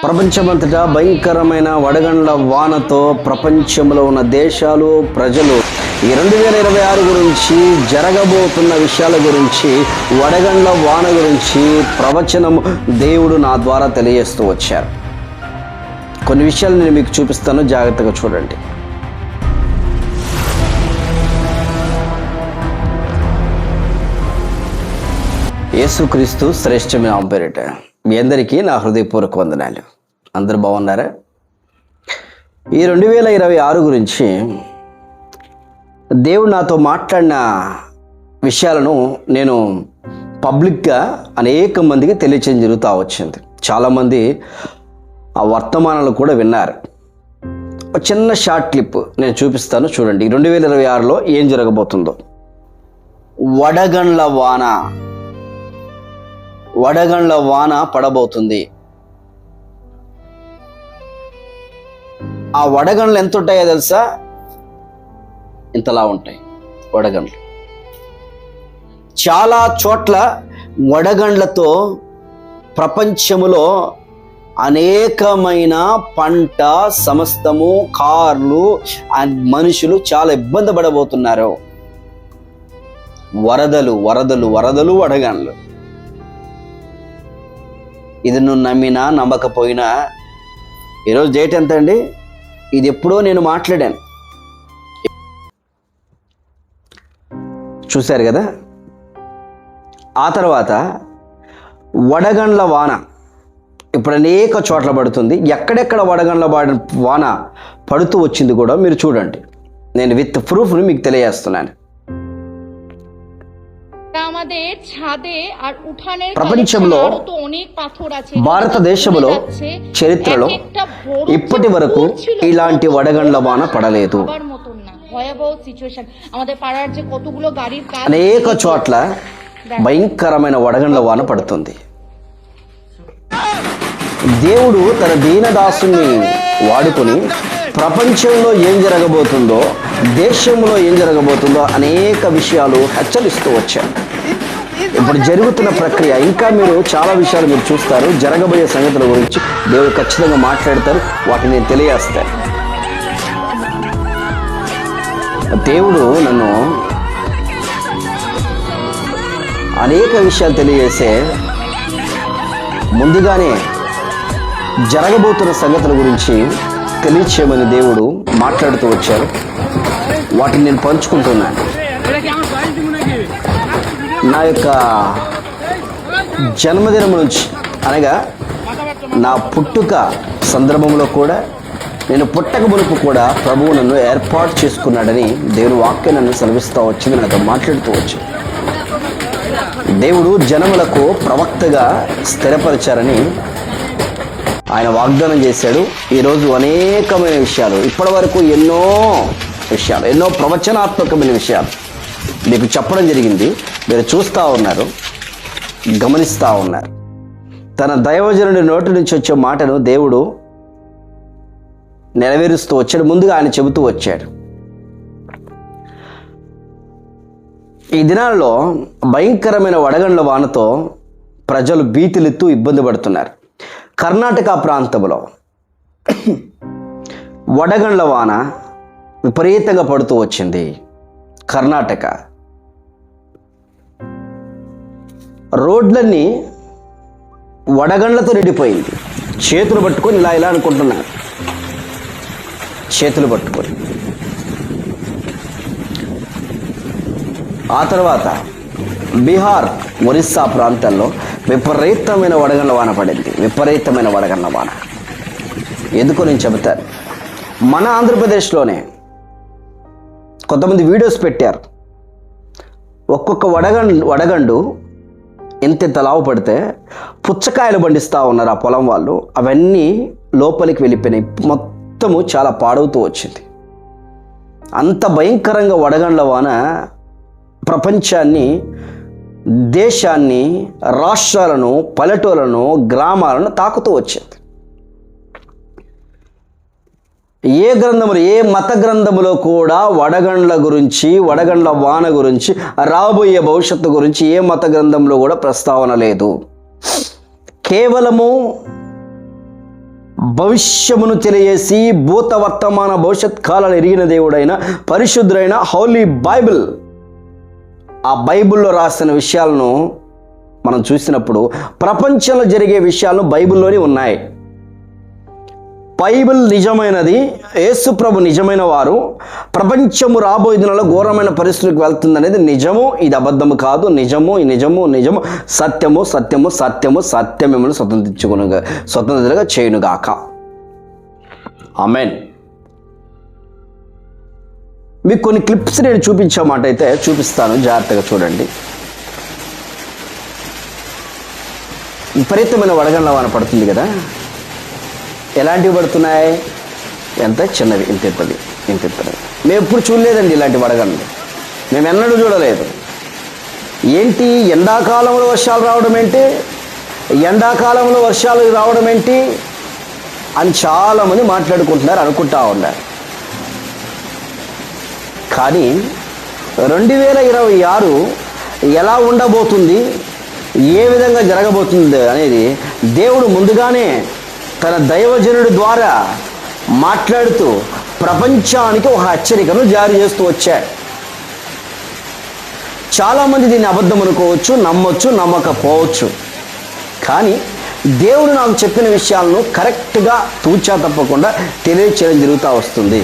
ప్రపంచమంతటా భయంకరమైన వడగండ్ల వానతో ప్రపంచంలో ఉన్న దేశాలు, ప్రజలు ఈ 2026 గురించి, జరగబోతున్న విషయాల గురించి, వడగండ్ల వాన గురించి ప్రవచనం దేవుడు నా ద్వారా తెలియజేస్తూ వచ్చారు. కొన్ని విషయాలు నేను మీకు చూపిస్తాను, జాగ్రత్తగా చూడండి. యేసుక్రీస్తు శ్రేష్టమైన నామం పేరిట మీ అందరికీ నా హృదయపూర్వక వందనాలు. అందరూ బాగున్నారా? ఈ 2026 గురించి దేవుడు నాతో మాట్లాడిన విషయాలను నేను పబ్లిక్గా అనేక మందికి తెలియచేయడం జరుగుతూ వచ్చింది. చాలామంది ఆ వర్తమానాలు కూడా విన్నారు. ఒక చిన్న షార్ట్ క్లిప్ నేను చూపిస్తాను, చూడండి. 2026లో ఏం జరగబోతుందో. వడగండ్ల వాన పడబోతుంది. ఆ వడగండ్లు ఎంత ఉంటాయో తెలుసా? ఇంతలా ఉంటాయి వడగండ్లు. చాలా చోట్ల వడగండ్లతో ప్రపంచములో అనేకమైన పంట, సమస్తము, కార్లు, మనుషులు చాలా ఇబ్బంది పడబోతున్నారు. వరదలు, వడగండ్లు. ఇది నువ్వు నమ్మినా నమ్మకపోయినా, ఈరోజు డేట్ ఎంత అండి? ఇది ఎప్పుడో నేను మాట్లాడాను, చూశారు కదా. ఆ తర్వాత వడగండ్ల వాన ఇప్పుడు అనేక చోట్ల పడుతుంది. ఎక్కడెక్కడ వడగండ్ల వాన పడుతూ వచ్చింది కూడా మీరు చూడండి. నేను విత్ ప్రూఫ్ని మీకు తెలియజేస్తున్నాను. ప్రపంచంలో, భారతదేశంలో చరిత్రలో ఇప్పటి వరకు ఇలాంటి వడగండ్ల వాన పడలేదు. అనేక చోట్ల భయంకరమైన వడగండ్ల వాన పడుతుంది. దేవుడు తన దీనదాసుని వాడుకొని ప్రపంచంలో ఏం జరగబోతుందో, దేశంలో ఏం జరగబోతుందో అనేక విషయాలు హెచ్చరిస్తూ వచ్చారు. ఇప్పుడు జరుగుతున్న ప్రక్రియ ఇంకా మీరు చాలా విషయాలు మీరు చూస్తారు. జరగబోయే సంగతుల గురించి దేవుడు ఖచ్చితంగా మాట్లాడతారు. వాటిని నేను తెలియజేస్తాను. దేవుడు నన్ను అనేక విషయాలు తెలియజేసే ముందుగానే జరగబోతున్న సంగతుల గురించి తెలియచేయమని దేవుడు మాట్లాడుతూ వచ్చారు. వాటిని నేను పంచుకుంటున్నాను. నా యొక్క జన్మదినం నుంచి, అనగా నా పుట్టుక సందర్భంలో కూడా, నేను పుట్టక మునుపు కూడా ప్రభువు నన్ను ఏర్పాటు చేసుకున్నాడని దేవుని వాక్యం నన్ను సెలవిస్తూ వచ్చింది, నాతో మాట్లాడుతూ వచ్చింది. దేవుడు జనములకు ప్రవక్తగా స్థిరపరిచారని ఆయన వాగ్దానం చేశాడు. ఈరోజు అనేకమైన విషయాలు, ఇప్పటి వరకు ఎన్నో ప్రవచనాత్మకమైన విషయాలు మీకు చెప్పడం జరిగింది. మీరు చూస్తూ ఉన్నారు, గమనిస్తూ ఉన్నారు. తన దైవజనుడి నోటి నుంచి వచ్చే మాటను దేవుడు నెరవేరుస్తూ వచ్చాడు. ముందుగా ఆయన చెబుతూ వచ్చాడు. ఈ దినాల్లో భయంకరమైన వడగండ్ల వానతో ప్రజలు భీతిలెత్తు ఇబ్బంది పడుతున్నారు. కర్ణాటక ప్రాంతంలో వడగండ్ల వాన విపరీతంగా పడుతూ వచ్చింది. కర్ణాటక రోడ్లన్నీ వడగండ్లతో నిండిపోయింది. చేతులు పట్టుకొని ఇలా అనుకుంటున్నారు, చేతులు పట్టుకొని. ఆ తర్వాత బీహార్, ఒరిస్సా ప్రాంతాల్లో విపరీతమైన వడగండ్ల వాన పడింది. విపరీతమైన వడగండ్ల వాన. ఎందుకో నేను చెబుతాను. మన ఆంధ్రప్రదేశ్లోనే కొంతమంది వీడియోస్ పెట్టారు. ఒక్కొక్క వడగండు ఇంత లావు పడితే పుచ్చకాయలు పండిస్తూ ఉన్నారు ఆ పొలం వాళ్ళు. అవన్నీ లోపలికి వెళ్ళిపోయినాయి. మొత్తము చాలా పాడవుతూ వచ్చింది. అంత భయంకరంగా వడగండ్ల వాన ప్రపంచాన్ని, దేశాన్ని, రాష్ట్రాలను, పల్లెటూళ్ళను, గ్రామాలను తాకుతూ వచ్చింది. ఏ గ్రంథములు, ఏ మత గ్రంథములో కూడా వడగండ్ల గురించి, వడగండ్ల వాన గురించి, రాబోయే భవిష్యత్తు గురించి ఏ మత గ్రంథంలో కూడా ప్రస్తావన లేదు. కేవలము భవిష్యమును తెలియజేసి భూత వర్తమాన భవిష్యత్ కాలాలు ఎరిగిన దేవుడైన పరిశుద్ధుడైన హోలీ బైబిల్, ఆ బైబిల్లో రాసిన విషయాలను మనం చూసినప్పుడు ప్రపంచంలో జరిగే విషయాలను బైబిల్లోనే ఉన్నాయి. బైబిల్ నిజమైనది, యేసు ప్రభు నిజమైన వారు, ప్రపంచము రాబోయే దినాల్లో ఘోరమైన పరిస్థితులకు వెళ్తుంది అనేది నిజము, ఇది అబద్ధము కాదు, నిజము నిజము నిజము, సత్యము సత్యము సత్యము, సత్యం మిమ్మల్ని స్వతంత్రులుగా చేయునుగాక. ఆమేన్. మీకు కొన్ని క్లిప్స్ నేను చూపించే మాట అయితే చూపిస్తాను, జాగ్రత్తగా చూడండి. విపరీతమైన వడగండ్ల వాన పడుతుంది కదా, ఎలాంటివి పడుతున్నాయి? ఎంత చిన్నవి, ఇంతెత్తది. మేము ఎప్పుడు చూడలేదండి ఇలాంటి వడగండ్లు, మేము ఎన్నడూ చూడలేదు. ఏంటి ఎండాకాలంలో వర్షాలు రావడం ఏంటి, ఎండాకాలంలో వర్షాలు రావడం ఏంటి అని చాలామంది మాట్లాడుకుంటున్నారు, అనుకుంటా ఉన్నారు. కానీ 2026 ఎలా ఉండబోతుంది, ఏ విధంగా జరగబోతుంది అనేది దేవుడు ముందుగానే తన దైవజనుడి ద్వారా మాట్లాడుతూ ప్రపంచానికి ఒక హెచ్చరికను జారీ చేస్తూ వచ్చాడు. చాలామంది దీన్ని అబద్ధం అనుకోవచ్చు, నమ్మొచ్చు, నమ్మకపోవచ్చు. కానీ దేవుడు నాకు చెప్పిన విషయాలను కరెక్ట్గా తూచా తప్పకుండా తెలియచేయడం జరుగుతూ వస్తుంది.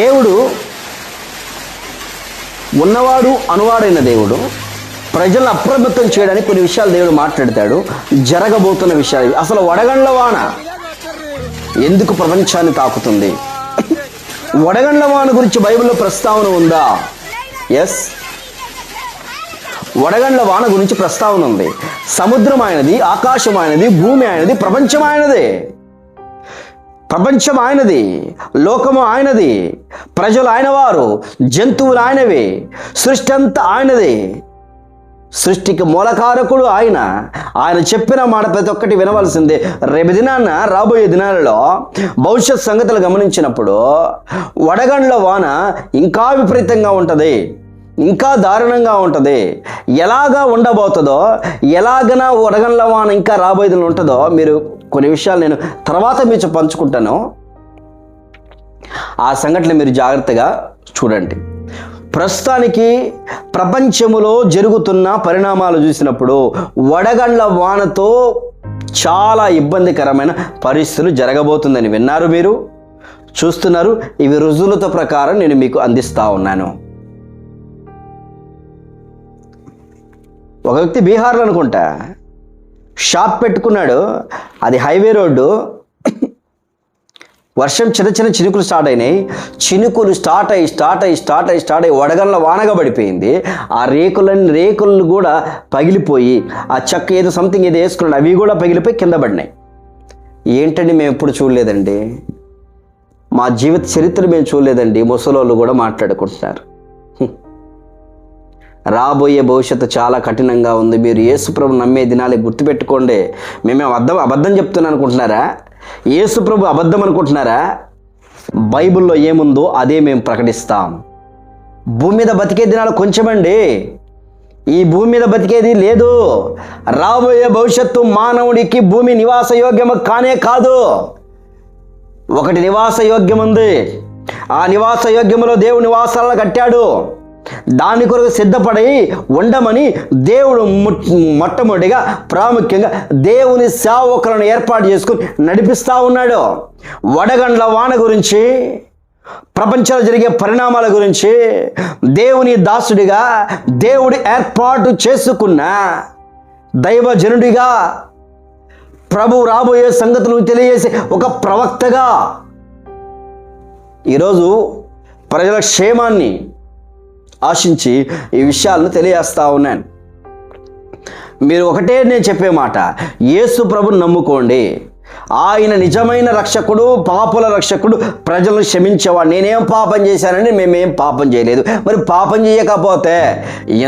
దేవుడు ఉన్నవాడు అనువాడైన దేవుడు, ప్రజలను అప్రమత్తం చేయడానికి కొన్ని విషయాలు దేవుడు మాట్లాడతాడు. జరగబోతున్న విషయాలు, అసలు వడగండ్ల వాన ఎందుకు ప్రపంచాన్ని తాకుతుంది? వడగండ్ల వాన గురించి బైబిల్లో ప్రస్తావన ఉందా? ఎస్, వడగండ్ల వాన గురించి ప్రస్తావన ఉంది. సముద్రం ఆయనది, ఆకాశం ఆయనది, భూమి ఆయనది, ప్రపంచం ఆయనదే. ప్రపంచం ఆయనది, లోకము ఆయనది, ప్రజలు ఆయనవారు, జంతువులు ఆయనవి, సృష్టి అంతా ఆయనది. సృష్టికి మూలకారకుడు ఆయన. ఆయన చెప్పిన మాట ప్రతి ఒక్కటి వినవలసిందే. రేపు దినాన్న రాబోయే దినాలలో భవిష్యత్ సంగతులు గమనించినప్పుడు వడగండ్ల వాన ఇంకా విపరీతంగా ఉంటుంది, ఇంకా దారుణంగా ఉంటుంది. ఎలాగా ఉండబోతుందో, ఎలాగన వడగండ్ల వాన ఇంకా రాబోయే దినాలు ఉంటుందో మీరు కొన్ని విషయాలు నేను తర్వాత మీతో పంచుకుంటాను. ఆ సంఘటన మీరు జాగ్రత్తగా చూడండి. ప్రస్తుతానికి ప్రపంచములో జరుగుతున్న పరిణామాలు చూసినప్పుడు వడగండ్ల వానతో చాలా ఇబ్బందికరమైన పరిస్థితులు జరగబోతుందని విన్నారు, మీరు చూస్తున్నారు. ఇవి రుజువులతో ప్రకారం నేను మీకు అందిస్తా ఉన్నాను. ఒక వ్యక్తి బీహార్లో అనుకుంటా షాప్ పెట్టుకున్నాడు. అది హైవే రోడ్డు. వర్షం చిన్న చినుకులు స్టార్ట్ అయినాయి. చినుకులు స్టార్ట్ అయ్యి వడగండ్ల వానగా పడిపోయింది. ఆ రేకులను కూడా పగిలిపోయి, ఆ చెక్క ఏదో సంథింగ్ ఏదో వేసుకున్నాడు, అవి కూడా పగిలిపోయి కింద పడినాయి. ఏంటండి మేము ఎప్పుడు చూడలేదండి, మా జీవిత చరిత్ర మేము చూడలేదండి. ముసలోళ్ళు కూడా మాట్లాడుకుంటున్నారు. రాబోయే భవిష్యత్తు చాలా కఠినంగా ఉంది. మీరు యేసుప్రభు నమ్మే దినాలే గుర్తుపెట్టుకోండి. మేమేం అబద్ధం చెప్తున్నాను అనుకుంటున్నారా? యేసుప్రభు అబద్ధం అనుకుంటున్నారా? బైబిల్లో ఏముందో అదే మేము ప్రకటిస్తాం. భూమి మీద బతికే దినాలు కొంచెమండి, ఈ భూమి మీద బతికేది లేదు. రాబోయే భవిష్యత్తు మానవుడికి భూమి నివాస యోగ్యము కానే కాదు. ఒకటి నివాస యోగ్యం ఉంది. ఆ నివాస యోగ్యములో దేవుడు నివాసాలను కట్టాడు. దాని కొరకు సిద్ధపడి ఉండమని దేవుడు మొట్టమొదటిగా ప్రాముఖ్యంగా దేవుని సేవకులను ఏర్పాటు చేసుకుని నడిపిస్తూ ఉన్నాడు. వడగండ్ల వాన గురించి, ప్రపంచంలో జరిగే పరిణామాల గురించి దేవుని దాసుడిగా, దేవుడు ఏర్పాటు చేసుకున్న దైవజనుడిగా, ప్రభు రాబోయే సంగతులను తెలియజేసే ఒక ప్రవక్తగా ఈరోజు ప్రజల క్షేమాన్ని ఆశించి ఈ విషయాలను తెలియజేస్తా ఉన్నాను. మీరు ఒకటే నేను చెప్పే మాట, యేసు ప్రభుని నమ్ముకోండి. ఆయన నిజమైన రక్షకుడు, పాపుల రక్షకుడు, ప్రజలను క్షమించేవాడు. నేనేం పాపం చేశానని మేమేం పాపం చేయలేదు. మరి పాపం చేయకపోతే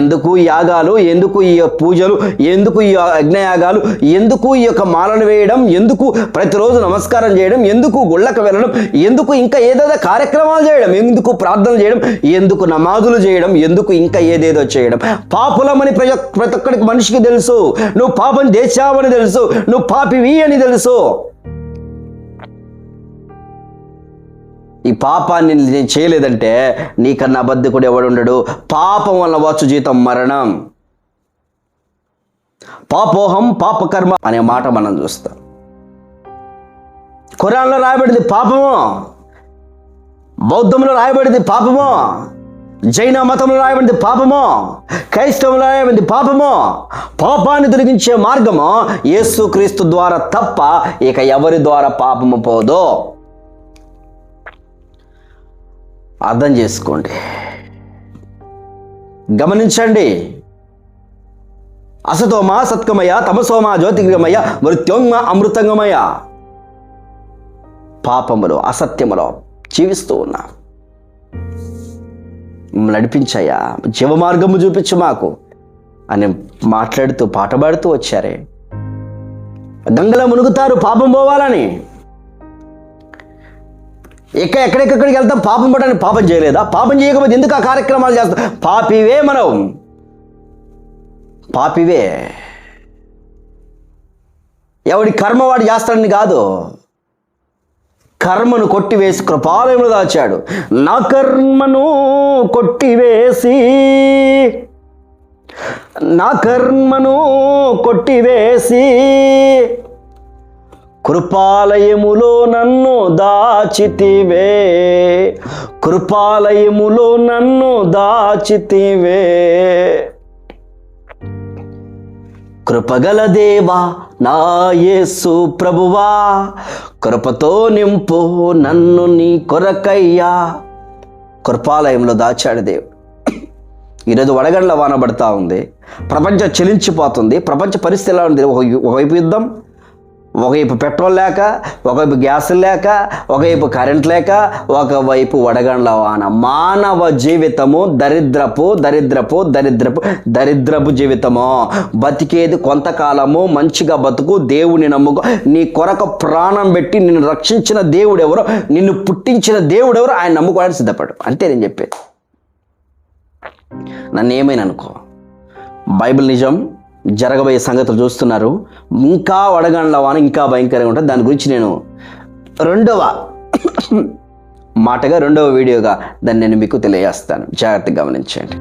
ఎందుకు యాగాలు, ఎందుకు ఈ పూజలు, ఎందుకు ఈ యజ్ఞయాగాలు, ఎందుకు ఈ యొక్క మాలలు వేయడం, ఎందుకు ప్రతిరోజు నమస్కారం చేయడం, ఎందుకు గుళ్ళకు వెళ్ళడం, ఎందుకు ఇంకా ఏదేదో కార్యక్రమాలు చేయడం, ఎందుకు ప్రార్థనలు చేయడం, ఎందుకు నమాజులు చేయడం, ఎందుకు ఇంకా ఏదేదో చేయడం? పాపులమని ప్రతి ఒక్కడికి మనిషికి తెలుసు. నువ్వు పాపం చేశావని తెలుసు, నువ్వు పాపివి అని తెలుసు. ఈ పాపాన్ని నేను చేయలేదంటే నీకన్నా బద్ధకుడు ఎవడుండడు. పాపం వల్ల వచ్చు జీతం మరణం. పాపోహం పాపకర్మ అనే మాట మనం చూస్తాం. ఖురాన్లో రాయబడింది పాపము, బౌద్ధంలో రాయబడింది పాపము, జైన మతంలో రాయబడింది పాపము, క్రైస్తవంలో రాయబడింది పాపము. పాపాన్ని తొలగించే మార్గము యేసుక్రీస్తు ద్వారా తప్ప ఇక ఎవరి ద్వారా పాపము పోదు. అర్థం చేసుకోండి, గమనించండి. అసతోమా సత్కమయ, తమసోమా జ్యోతిర్గమయ, మృత్యోంగ అమృతంగమయ. పాపములో, అసత్యములో జీవిస్తూ ఉన్నా. నడిపించయ్యా, జీవమార్గము చూపించు మాకు అని మాట్లాడుతూ పాట పాడుతూ వచ్చారే. గంగలో మునుగుతారు పాపం పోవాలని. ఎక్కడెక్కడికి వెళ్తాం పాపం పడని. పాపం చేయలేదా? పాపం చేయకపోతే ఎందుకు ఆ కార్యక్రమాలు చేస్తాం? పాపివే మనం, పాపివే. ఎవడి కర్మ వాడు చేస్తాడని కాదు, కర్మను కొట్టివేసి కృపాలయంలో దాచాడు. నా కర్మను కొట్టివేసి, నా కర్మను కొట్టివేసి కృపాలయములో నన్ను దాచితివే, కృపాలయములో నన్ను దాచితివే. కృపగల దేవా నా యేసు ప్రభువా, కృపతో నింపు నన్ను నీ కొరకయ్యా. కృపాలయంలో దాచాడు దేవుడు. ఈరోజు వడగండ్ల వాన పడతా ఉంది, ప్రపంచం చెలించిపోతుంది. ప్రపంచ పరిస్థితి ఎలా ఉంది? ఒకవైపు యుద్ధం, ఒకవైపు పెట్రోల్ లేక, ఒకవైపు గ్యాస్ లేక, ఒకవైపు కరెంట్ లేక, ఒకవైపు వడగండ్ల వాన. మానవ జీవితము దరిద్రపు దరిద్రపు దరిద్రపు దరిద్రపు జీవితము. బతికేది కొంతకాలము, మంచిగా బతుకు, దేవుని నమ్ముకో. నీ కొరకు ప్రాణం పెట్టి నిన్ను రక్షించిన దేవుడు ఎవరో, నిన్ను పుట్టించిన దేవుడు ఎవరో ఆయన నమ్ముకోవడానికి సిద్ధపడు. అంతే నేను చెప్పేది. నన్ను ఏమైనా అనుకో, బైబిల్ నిజం. జరగబోయే సంగతులు చూస్తున్నారు. ఇంకా వడగండ్ల వాన ఇంకా భయంకరంగా ఉంటుంది. దాని గురించి నేను రెండవ మాటగా, రెండవ వీడియోగా దాన్ని నేను మీకు తెలియజేస్తాను. జాగ్రత్తగా గమనించండి.